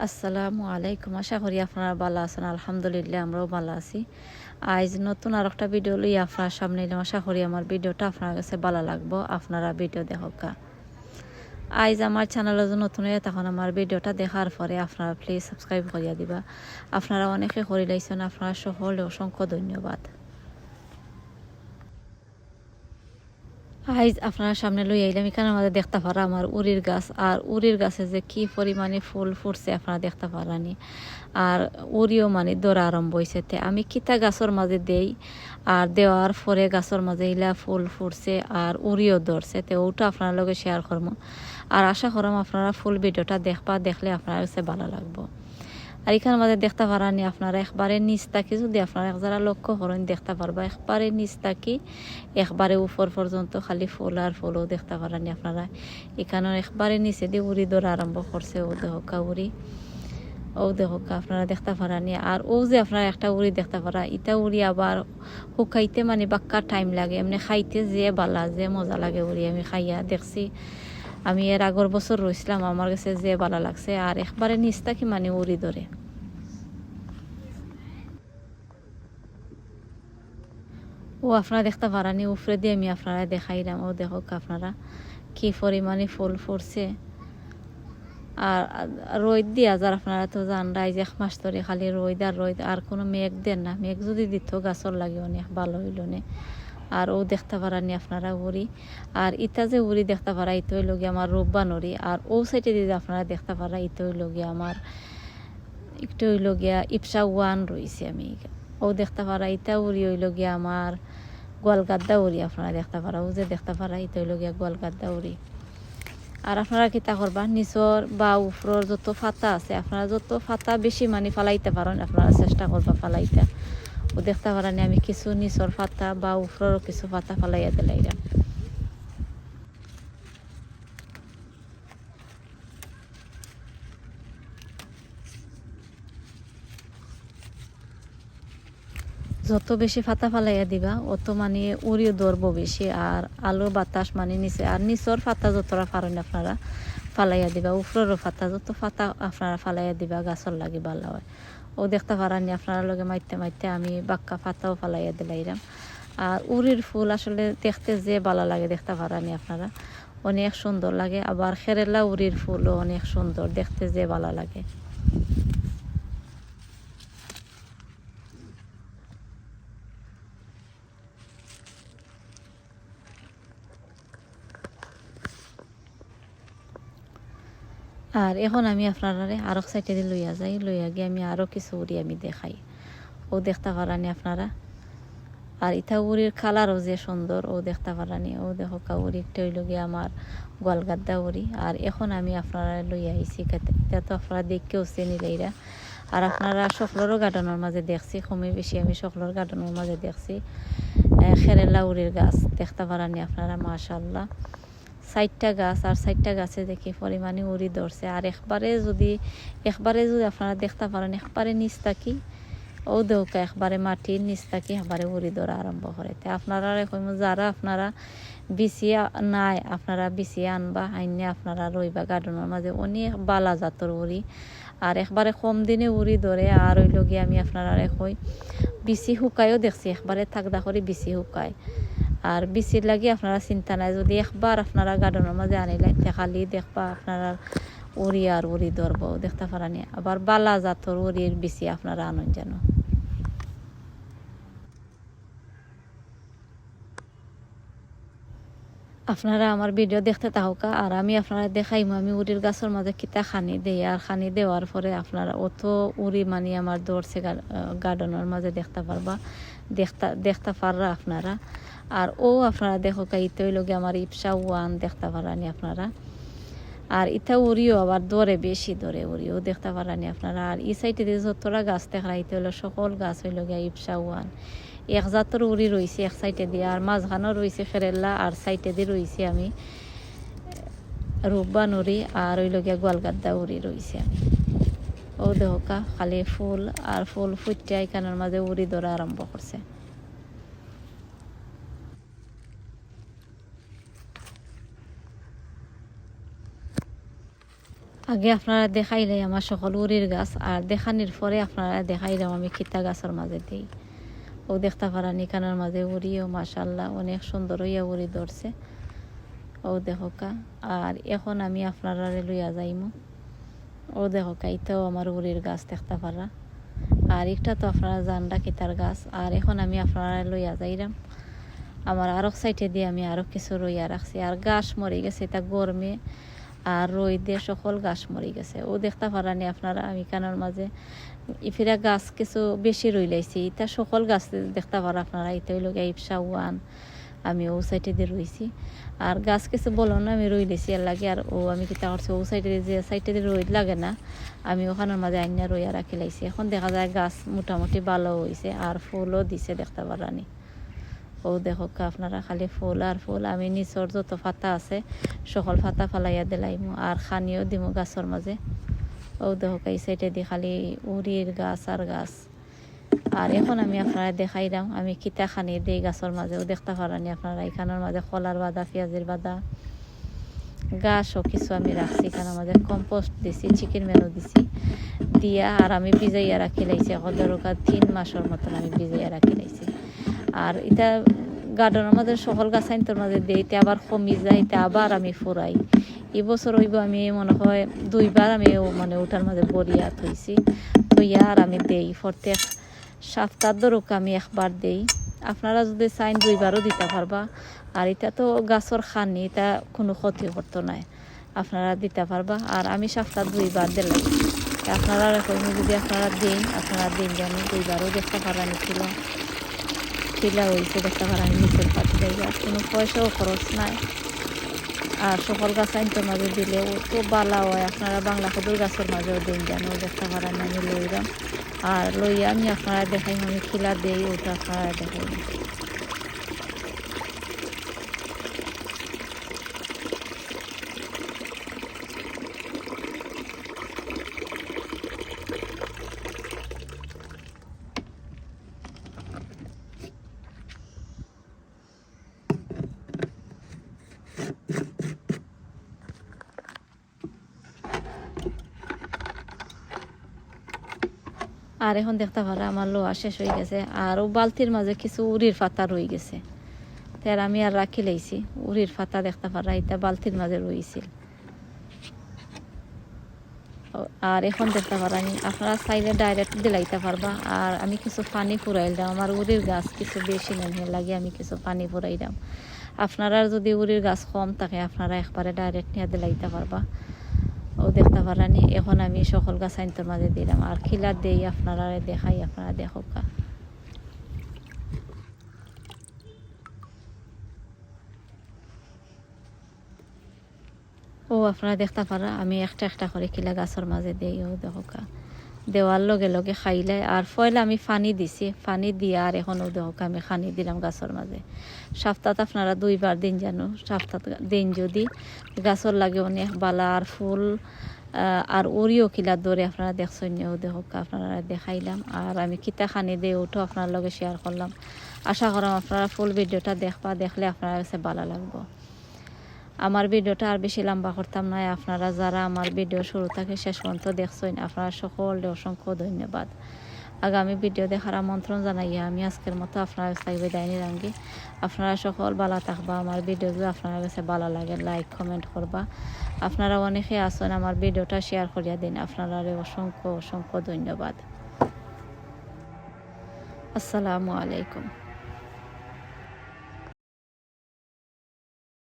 আসসালামু আলাইকুম। আশা করি আপনারা ভালো আছেন। আলহামদুলিল্লাহ আমরাও ভালো আছি। আজ নতুন আর একটা ভিডিও লই আপনার সামনে এলাম। আশা করি আমার ভিডিওটা আপনার কাছে ভালো লাগবো। আপনারা ভিডিও দেখা। আজ আমার চ্যানেলে যদি নতুন হয়ে তখন আমার ভিডিওটা দেখার পরে আপনারা প্লিজ সাবস্ক্রাইব করিয়া দিবা। আপনারা অনেকে করে লাইছেন, আপনারা সকলে অসংখ্য ধন্যবাদ। আইজ আপনার সামনে লই আইলাম, এখানে আমাদের দেখতে পারা আমার উরির গাছ, আর উরির গাছে যে কি পরিমাণে ফুল ফুটছে আপনারা দেখতে পারানি। আর উরিও মানে ধরা আরম্ভ হয়েছে। আমি কিতা গাছের মাঝে দেই, আর দেওয়ার পরে গাছের মাঝে ইলা ফুল ফুটছে আর উরিও ধরছে, ওটা আপনার লগে শেয়ার করবো। আর আশা করলাম আপনারা ফুল ভিডিওটা দেখলে আপনার কাছে ভালো লাগবো। আর এখানে আমাদের দেখতে পারানি আপনারা একবারে নিচ তাকি, যদি আপনারা যারা লক্ষ্য করেন দেখতে পারবা একবারে নিচ তাকি একবারে উপর পর্যন্ত খালি ফুল আর ফুলও দেখতে পারানি আপনারা। এখানে একবারে নিচে দিয়ে উড়ি ধরা আরম্ভ করছে, ও দেহকা উড়ি, ও দেহকা আপনারা দেখতে পারানি। আর ও যে আপনারা একটা উড়ি দেখতে পারা, ইটা উড়ি আবার শুকাইতে মানে বাক্কা টাইম লাগে, এমনি খাইতে যে বালা যে মজা লাগে উড়ি। আমি খাইয়া দেখছি, আমি এর আগর বছর রইছিলাম, আমার কাছে যে ভালো লাগছে। আর একবারে নিচ থাকি মানে উড়ি ধরে। ও আপনারা দেখতে পারানি উপরে দিয়ে আমি আপনারা দেখাইলাম। ও দেখো আপনারা কি পরিমাণে ফুল ফুটছে। আর রোদ দিয়া যার আপনারা তো জানরাই যে এক মাস ধরে খালি রোদ আর কোনো মেঘ দেন না। মেঘ যদি দিত গাছর লাগে অনেক ভালো হইল নে। আর ও দেখতে পারানি আপনারা উড়ি। আর ইটা যে উড়ি দেখতে পারা ইতো হইল গিয়ে আমার রূপবান উড়ি। আর ও সাইডে দিয়ে আপনারা দেখতে পারা ইতো হইল গিয়ে আমার একটু হইল গিয়া ইপসা ওয়ান রয়েছে। আমি ও দেখতে পারা ইটা উড়ি হইল গিয়া আমার গোয়ালগাদ্দা উড়ি। আপনারা দেখতে পারা ও যে দেখতে পারা ইতো হইল গিয়া গোয়ালগাদ্দা উড়ি। আর আপনারা কিতা করবা, নিচর বা উপরের যত ফাতা আছে আপনারা যত ফাতা বেশি মানে ফালাইতে পারেন আপনারা চেষ্টা করবা ফালাইতে। ও দেখতে পারেন আমি কিছু নিচর ফাতা বা উপরের কিছু ফাতা ফালাইয়া দিলাইলাম। যত বেশি ফাতা ফালাইয়া দিবা অত মানে উড়িও ধরবো বেশি, আর আলো বাতাস মানে নিচে। আর নিচর ফাতা যতটা পারেন আপনারা ফালাইয়া দিবা, উপরেরও ফাতা যত ফাতা আপনারা ফালাইয়া দিবা গাছর লাগে ভালো হয়। ও দেখতে পারানি আপনারা লগে মাইতে মাইতে আমি বাক্কা ফাতাও ফালাইয়া দিলাইলাম। আর উড়ির ফুল আসলে দেখতে যে ভালো লাগে দেখতে পারানি আপনারা, অনেক সুন্দর লাগে। আবার খেরেলা উড়ির ফুলও অনেক সুন্দর দেখতে যে ভালো লাগে। আর এখন আমি আপনারা আরো সাইডে দিয়ে লইয়া গিয়ে আমি আরো কিছু উড়ি আমি দেখাই। ও দেখতে পারানি আপনারা। আর ইটা উড়ির কালারও যে সুন্দর, ও দেখতে পারানি। ও দেখো উড়ি একটা হইল গিয়ে আমার গোয়ালগাদ্দা উড়ি। আর এখন আমি আপনারা লইয়া আইছি, এটা তো আপনারা দেখকেও চিনিলেইরা। আর আপনারা সকলেরও গার্ডেনের মাঝে দেখছি, কমে বেশি আমি সকলের গার্ডেনের মাঝে দেখছি খেরেলা উড়ির গাছ দেখতে পারানি আপনারা। মাশাআল্লাহ 60টা গাছ, আর 60টা গাছে দেখি পরিমাণে উড়ি ধরছে। আর একবারে যদি আপনারা দেখতে পারেন একবারে নিচ থাকি ও দেউকা একবারে মাটির নিচ থাকি একবারে উড়ি ধরা আরম্ভ করে। আপনারা যারা আপনারা বিছিয়ে নাই আপনারা বিছিয়ে আনবা, আইনে আপনারা রইবা গার্ডেনের মাঝে অনেক বালা জাতর উড়ি। আর একবারে কম দিনে উড়ি ধরে। আর ওই লগে আমি আপনারা কই বিচি শুকায়ও দেখছি, একবারে থাকদা করে বিচি শুকায়। আর বিচির লাগি আপনারা চিন্তা নাই, যদি একবার আপনারা গার্ডেনের মাঝে আনিলেন খালি দেখবা আপনারা উড়ি আর উড়ি ধরবো দেখতে পারানি। আবার বালা জাতর উড়ির বিচি আপনারা আনন যেন। আপনারা আমার ভিডিও দেখতে থাকা, আর আমি আপনারা দেখাইমু আমি উড়ির গাছের মাঝে কিতা খানি দেই। আর খানি দেওয়ার পরে আপনারা অত উড়ি মানে আমার দৌড়ছে গার্ডেনের মাঝে দেখতে পারবা, দেখতে পাররা আপনারা। আর ও আপনারা দেখো ইতই লগে আমার ইপসা ওয়ান দেখতে পারানি আপনারা। আর ইটা উড়িও আবার দরে বেশি দরে উড়িও দেখতে পারানি আপনারা। আর এই সাইডে দিয়ে যতটা গাছ দেখা ইতে হলো সকল গাছ হইল গিয়া ইপসা ওয়ান। এক জাতর উড়ি রয়েছে এক সাইডে দিয়ে, আর মাঝখানেও রয়েছে খেরেল্লা, আর সাইডে দিয়ে রয়েছে আমি রূপবান উড়ি, আর ওই লগিয়া গোয়ালগাদ্দা উড়ি রয়েছে আমি। ও দেহকা খালি ফুল আর ফুল ফুটটা এখানের মাঝে উড়ি ধরা আরম্ভ করছে। আগে আপনারা দেখাইলে আমার সকল উড়ির গাছ, আর দেখানির পরে আপনারা দেখাইলাম আমি খিতা গাছের মাঝে দিই। ও দেখতে পারান এখানের মাঝে উড়িও মাশাল্লাহ অনেক সুন্দর হইয়া উড়ি ধরছে। ও দেখো কা, আর এখন আমি আপনারা লইয়া যাইমু। ও দেখো কা, এটাও আমার উড়ির গাছ দেখতে পারা। আর একটা তো আপনারা জানডা কিতার গাছ। আর এখন আমি আপনারা লইয়া যাইলাম আমার আরো সাইডে দিয়ে আমি আরো কিছু রইয়া রাখছি। আর গাছ মরে গেছে, এটা গরমে আর রই দিয়ে সকল গাছ মরে গেছে। ও দেখতে পারানি আপনারা আমি কানের মাঝে ইফিরা গাছ কিছু বেশি রই লাইছি। এটা সকল গাছ দেখতে পারা আপনারা। এটা হইল ইপসা ওয়ান, আমি ও সাইডে দিয়ে রইছি। আর গাছ কিছু বলো না আমি রই লেছি আর লাগে। আর ও আমি কিতা করছি, ও সাইডে যে সাইডে দিয়ে রই লাগে না, আমি ওখানের মাঝে আইনা রইয়া রাখি লাইছি। এখন দেখা যায় গাছ মোটামুটি ভালো হয়েছে আর ফুলও দিছে দেখতে পারানি। ও দেখো আপনারা খালি ফুল আর ফুল। আমি নিচর যত পাতা আছে সকল পাতা ফালাইয়া দিলাইমু আর খানিও দিমু গাছের মাঝে। ও দেখো এই সাইডে দিয়ে খালি উড়ির গাছ আর গাছ। আর এখন আমি আপনারা দেখাইলাম আমি কিতা খানি দিই গাছের মাঝে। ও দেখতে পারানি আপনারা এখানের মাঝে কলার বাদা, পেঁয়াজের বাদা, গাছও কিছু আমি রাখছি এখানের মাঝে। কম্পোস্ট দিছি, চিকেন মেনু দিছি দিয়া আর আমি ভিজাইয়া রাখি লাইছি। ধরোকা 3 মাসের মতন আমি ভিজাইয়া রাখি লাইছি। আর এটা গার্ডেনের মাঝে সকল গাছ আইনটোর মাঝে দিই, এটা আবার কমি যায়, এটা আবার আমি ফুরাই। এবছর হইব আমি মনে হয় 2 বার আমি মানে ওটার মাঝে বরিয়া থইছি। থইয়া আর আমি দেই প্রত্যেক সপ্তাহ ধরুক আমি একবার দেই। আপনারা যদি চাইন 2 বারও দিতে পারবা। আর এটা তো গাছের খানি, এটা কোনো ক্ষতি করতো নাই, আপনারা দিতে পারবা। আর আমি সপ্তাহ 2 বার দিলাম। আপনারা যদি আপনারা দিন, আপনারা দিন জানি 2 বারও দেখতে পারানি ছিল খিলা হয়েছে দেখতে পারানি নিচের পাতি জায়গা। কোনো পয়সাও খরচ নাই। আর সকল গাছ আইনটোর মাঝে দিলে ও তো বালা হয়। আপনারা বাংলা কদুর গাছের মাঝেও দিন জানো দেখতে পারানি আমি লইলাম। আর লইয়া আমি আপনারা দেখাই আমি খিলা দেই, ওটা আপনারা দেখাই। আর এখন দেখতে পারা আমার লোহা শেষ হয়ে গেছে। আর ও বালতির মাঝে কিছু উড়ির পাতা রয়ে গেছে, তার আমি আর রাখি লাইছি। উড়ির পাতা দেখতে পারা এটা বালতির মাঝে রয়েছিল। আর এখন দেখতে পারা আপনারা চাইলে ডাইরেক্ট দিলাইতে পারবা। আর আমি কিছু পানি ফুরাইলাম, আমার উড়ির গাছ কিছু বেশি নেই লাগে আমি কিছু পানি ফুরাইলাম। আপনারা যদি উড়ির গাছ কম থাকে আপনারা একবারে ডাইরেক্ট নিয়ে দিলাইতে পারবা। ও দেখতে পারানি এখন আমি সকল গাছ আইনটোর মাঝে দিলাম আর খিলা দেই আপনারা দেখাই। আপনারা দেখো কা, ও আপনারা দেখতে পারা আমি একটা একটা করে খিলা গাছের মাঝে দেই। ও দেখো কা, দেওয়ার লগে লগে খাইলে। আর ফয়লা আমি পানি দিছি, পানি দিয়ে আর এখন ও দেখো আমি খানি দিলাম গাছের মাঝে। সপ্তাহে আপনারা 2 বার দিন জানো, সপ্তাহে দিন যদি গাছের লাগে অনেক বালা। আর ফুল আর ওরিও কিলার দৌড়ে আপনারা দেখছেন। ও দেখো আপনারা দেখাইলাম। আর আমি কিতা খানি দিয়ে ওঠো আপনার লগে শেয়ার করলাম। আশা করাম আপনারা ফুল ভিডিওটা দেখবা, দেখলে আপনার কাছে ভালো লাগবে। আমার ভিডিওটা আর বেশি লম্বা করতাম না। আপনারা যারা আমার ভিডিও শুরু থেকে শেষ পর্যন্ত দেখছেন আপনারা সকলকে অসংখ্য ধন্যবাদ। আগামী ভিডিও দেখার আমন্ত্রণ জানাইয়া আমি আজকের মতো আপনার কাছে বিদায় নিলামগি। আপনারা সকল ভালো থাকবা। আমার ভিডিওগুলো আপনার কাছে ভালো লাগে লাইক কমেন্ট করবা। আপনারা অনেকে আছেন আমার ভিডিওটা শেয়ার করিয়া দিন, আপনারা অসংখ্য অসংখ্য ধন্যবাদ। আসসালামু আলাইকুম।